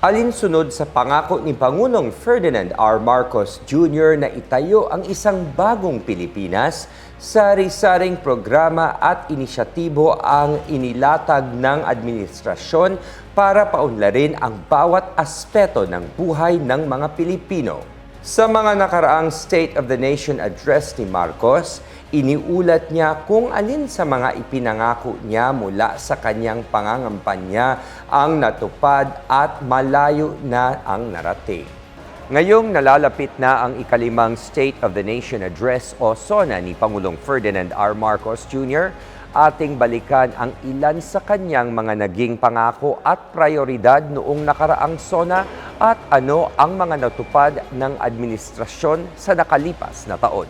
Alinsunod sa pangako ni Pangulong Ferdinand R. Marcos Jr. na itayo ang isang bagong Pilipinas, sari-saring programa at inisyatibo ang inilatag ng administrasyon para paunlarin ang bawat aspeto ng buhay ng mga Pilipino. Sa mga nakaraang State of the Nation address ni Marcos, iniulat niya kung alin sa mga ipinangako niya mula sa kanyang pangangampanya ang natupad at malayo na ang narating. Ngayong nalalapit na ang ikalimang State of the Nation address o SONA ni Pangulong Ferdinand R. Marcos Jr., ating balikan ang ilan sa kanyang mga naging pangako at prioridad noong nakaraang SONA at ano ang mga natupad ng administrasyon sa nakalipas na taon.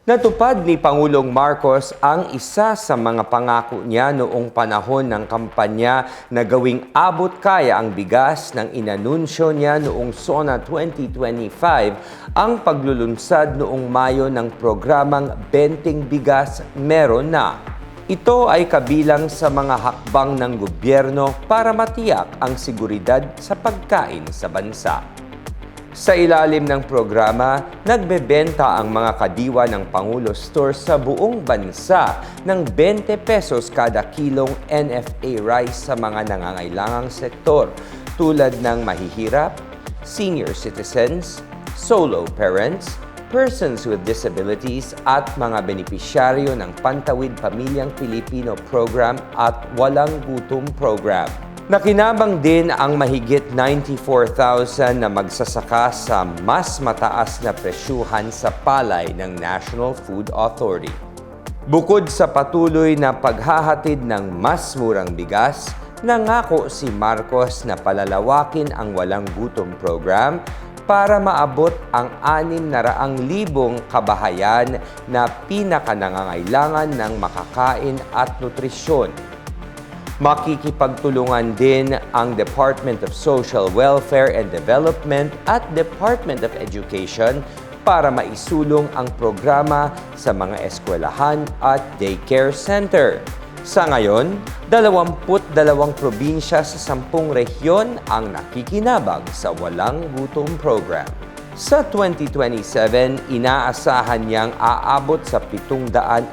Natupad ni Pangulong Marcos ang isa sa mga pangako niya noong panahon ng kampanya na gawing abot kaya ang bigas ng inanunsyo niya noong SONA 2025 ang paglulunsad noong Mayo ng programang Benting Bigas Meron Na. Ito ay kabilang sa mga hakbang ng gobyerno para matiyak ang seguridad sa pagkain sa bansa. Sa ilalim ng programa, nagbebenta ang mga kadiwa ng Pangulo Store sa buong bansa ng 20 pesos kada kilong NFA rice sa mga nangangailangang sektor tulad ng mahihirap, senior citizens, solo parents, persons with disabilities at mga benepisyaryo ng Pantawid Pamilyang Pilipino Program at Walang Gutom Program. Nakinabang din ang mahigit 94,000 na magsasaka sa mas mataas na presyuhan sa palay ng National Food Authority. Bukod sa patuloy na paghahatid ng mas murang bigas, nangako si Marcos na palalawakin ang Walang Gutom Program para maabot ang 600,000 kabahayan na pinakanangangailangan ng makakain at nutrisyon. Makikipagtulungan din ang Department of Social Welfare and Development at Department of Education para maisulong ang programa sa mga eskwelahan at daycare center. Sa ngayon, 22 probinsya sa 10 rehiyon ang nakikinabang sa Walang Gutom Program. Sa 2027, inaasahan niyang aabot sa 750,000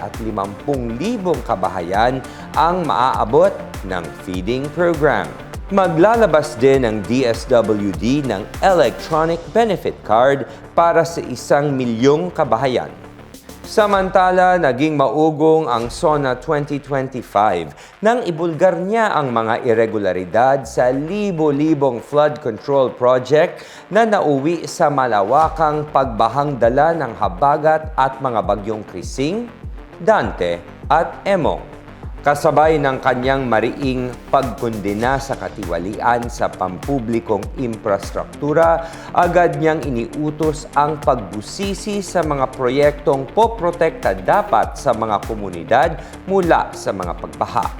kabahayan ang maaabot ng feeding program. Maglalabas din ang DSWD ng Electronic Benefit Card para sa 1,000,000 kabahayan. Samantala, naging maugong ang SONA 2025 nang ibulgar niya ang mga irregularidad sa libo-libong flood control project na nauwi sa malawakang pagbahang dala ng habagat at mga bagyong Krising, Dante at Emong. Kasabay ng kanyang mariing pagkondena sa katiwalian sa pampublikong infrastruktura, agad niyang iniutos ang pagbusisi sa mga proyektong poprotekta dapat sa mga komunidad mula sa mga pagbaha.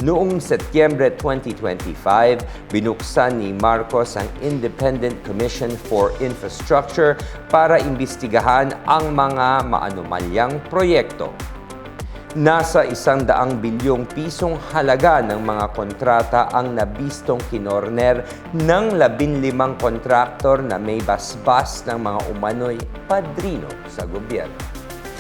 Noong Setyembre 2025, binuksan ni Marcos ang Independent Commission for Infrastructure para imbestigahan ang mga maanumalyang proyekto. Nasa 100 bilyong pisong halaga ng mga kontrata ang nabistong kinorner ng 15 kontraktor na may basbas ng mga umano'y padrino sa gobyerno.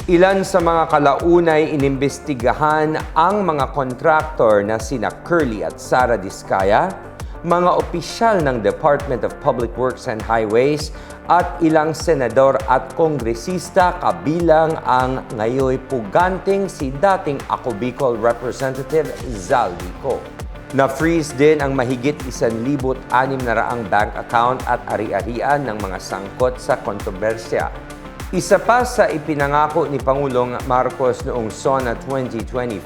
Ilan sa mga kalaunay inimbestigahan ang mga kontraktor na sina Curly at Sara Diskaya, mga opisyal ng Department of Public Works and Highways at ilang senador at kongresista kabilang ang ngayoy puganting si dating Ako Bicol Representative Zaldico. Na-freeze din ang mahigit 1,600 bank account at ari-arian ng mga sangkot sa kontrobersya. Isa pa sa ipinangako ni Pangulong Marcos noong SONA 2025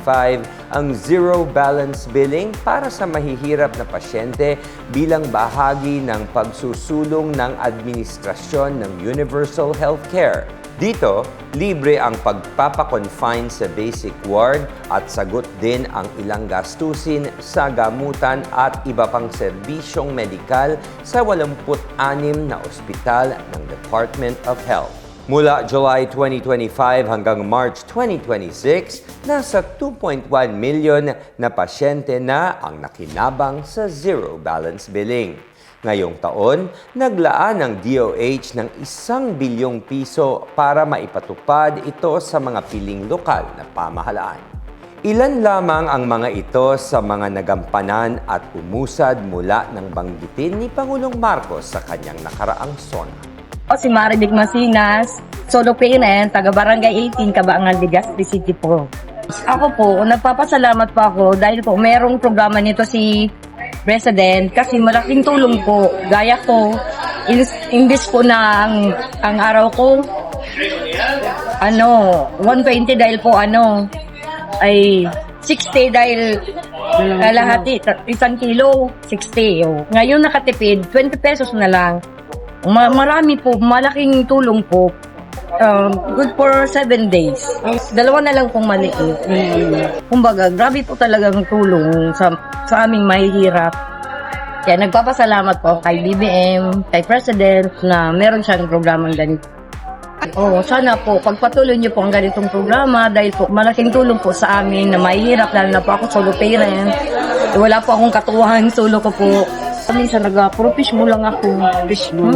ang zero balance billing para sa mahihirap na pasyente bilang bahagi ng pagsusulong ng administrasyon ng Universal Healthcare. Dito, libre ang pagpapakonfine sa basic ward at sagot din ang ilang gastusin sa gamutan at iba pang serbisyong medikal sa 86 na ospital ng Department of Health. Mula July 2025 hanggang March 2026, nasa 2.1 million na pasyente na ang nakinabang sa zero balance billing. Ngayong taon, naglaan ng DOH ng 1 bilyong piso para maipatupad ito sa mga piling lokal na pamahalaan. Ilan lamang ang mga ito sa mga nagampanan at umusad mula ng banggitin ni Pangulong Marcos sa kanyang nakaraang SONA. Si Maridig Masinas, solo parent, taga Barangay 18, Cabangan, Legazpi City po. Ako po, nagpapasalamat po ako dahil po merong programa nito si President kasi malaking tulong po. Gaya ko, imbis po na ang araw ko, 120 dahil po ay 60 dahil kalahati, 1 kilo, 60. Oh. Ngayon nakatipid, 20 pesos na lang. Marami po, malaking tulong po. Good for 7 days. Dalawa na lang pong maliit. Kumbaga, grabe po talagang tulong sa aming mahihirap. Kaya nagpapasalamat po kay BBM, kay President na meron siyang programang ganito. Sana po, pagpatuloy niyo po ang ganitong programa dahil po malaking tulong po sa amin na mahihirap, lalo na po ako solo parent. Wala po akong katuwang, solo ko po. Minsan puro fish mo lang ako. Fish mo.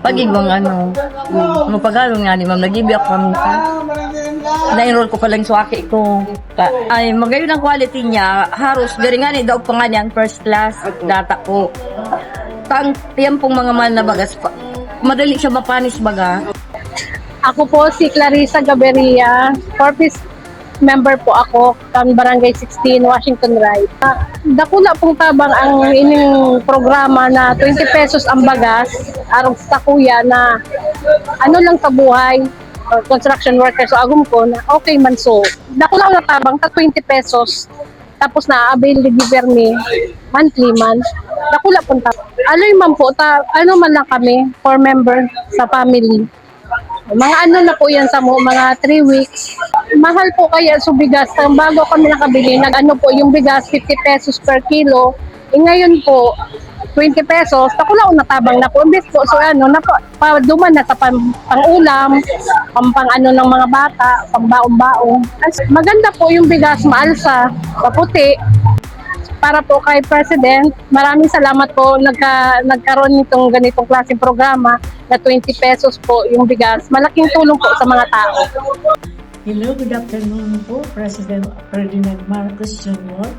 Pag-ibang pag-along nga ni ma'am, nag-ibig ako minsan. Na-enroll ko pa lang sa aki ko. Ay, magayon ang quality niya. Haros, garingan daw pa nga niya ang first class data ko. Yan pong mga mahal na bagas pa. Madali siya mapanis baga. Ako po si Clarissa Gaberia, Corpus member po ako kang Barangay 16, Washington Right. Dakula pong tabang ang ining programa na 20 pesos ang bagas arong sa kuya na lang sa buhay, construction worker. So agum ko na okay man so. Dakula na tabang ta 20 pesos tapos na-avail ni Giverni monthly man. Dakula pong tabang. Aloy man po, man lang kami, 4 member sa family. Mga na po yan sa mga 3 weeks. Mahal po kaya sa bigas. Bago kami nakabili, po yung bigas 50 pesos per kilo. Ngayon po, 20 pesos. Takula natabang na po. Imbes po, so duman na sa pang-ulam, pang ng mga bata, pang-baong-baong. Maganda po yung bigas, maalsa, paputi. Para po kay President, maraming salamat po nagkaroon nitong ganitong klaseng programa na 20 pesos po yung bigas. Malaking tulong po sa mga tao. Hello, good afternoon po, President Ferdinand Marcos Jr.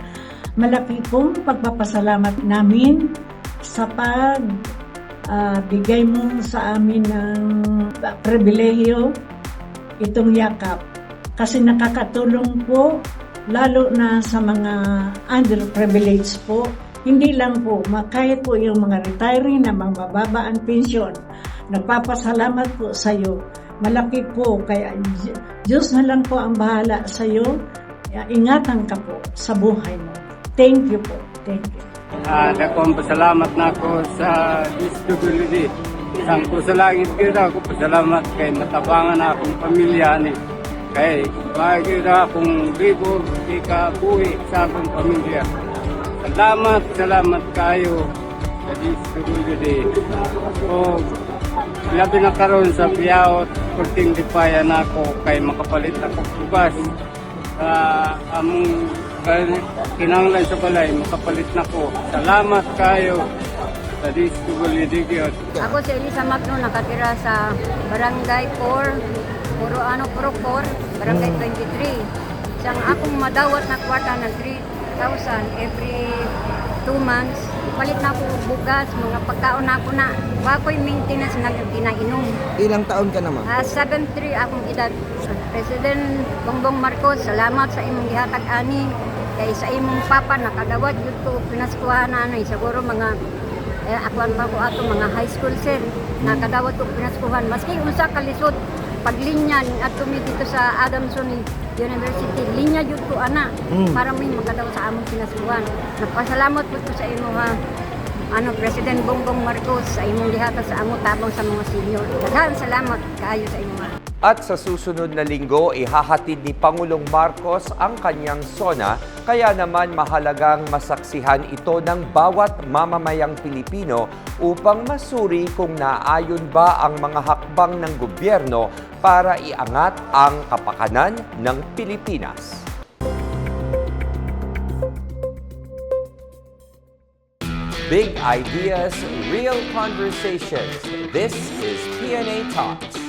Malaki pong pagpapasalamat namin sa bigay mo sa amin ng pribilehiyo itong yakap. Kasi nakakatulong po lalo na sa mga underprivileged po, hindi lang po, kahit po yung mga retiree na mga mababa ang pensyon. Nagpapasalamat po sa iyo. Malaki po, kaya Diyos na lang po ang bahala sa iyo. Ingatan ka po sa buhay mo. Thank you po. Thank you. Dakong pasalamat na ako sa DSWD. Isang ko sa langit kita ako pasalamat kay natabangan na akong pamilya ni. Kay makikita akong libo, ika-buhi sa akong pamilya. Salamat kayo sa DSWD. O, labi na karon sa Piaot, kurting lipayan ako kay makapalit ako bugas. Among kinanglan sa balay, makapalit na ko. Salamat kayo sa DSWD. Ako si Elisa Magno, nakatira sa Barangay 4. Puro 4, Barangay 23. Siyang akong madawat na kwarta ng 3,000 every 2 months. Palit na ako bugas, mga pagkaon na ako na. Bako'y maintenance na kinainom. Ilang taon ka naman? 73 akong edad. President Bongbong Marcos, salamat sa imong gihatag ani. Kay sa imong papa nakadawat yun ko pinaskuhan na siguro mga akuan pa ko ato mga high school sir. Nakadawat ko pinaskuhan. Maski unsa kalisod paglinya at tumi dito sa Adamson University, linya yun ko ana para may magadaw sa among pinasuhan. Nagpasalamat po sa imo ha President Bongbong Marcos sa imong gihatag sa among tabang sa mga senior. Daghang salamat kaayo sa imo. At sa susunod na linggo, ihahatid ni Pangulong Marcos ang kanyang SONA, kaya naman mahalagang masaksihan ito ng bawat mamamayang Pilipino upang masuri kung naayon ba ang mga hakbang ng gobyerno para iangat ang kapakanan ng Pilipinas. Big ideas, real conversations. This is PNA Talks.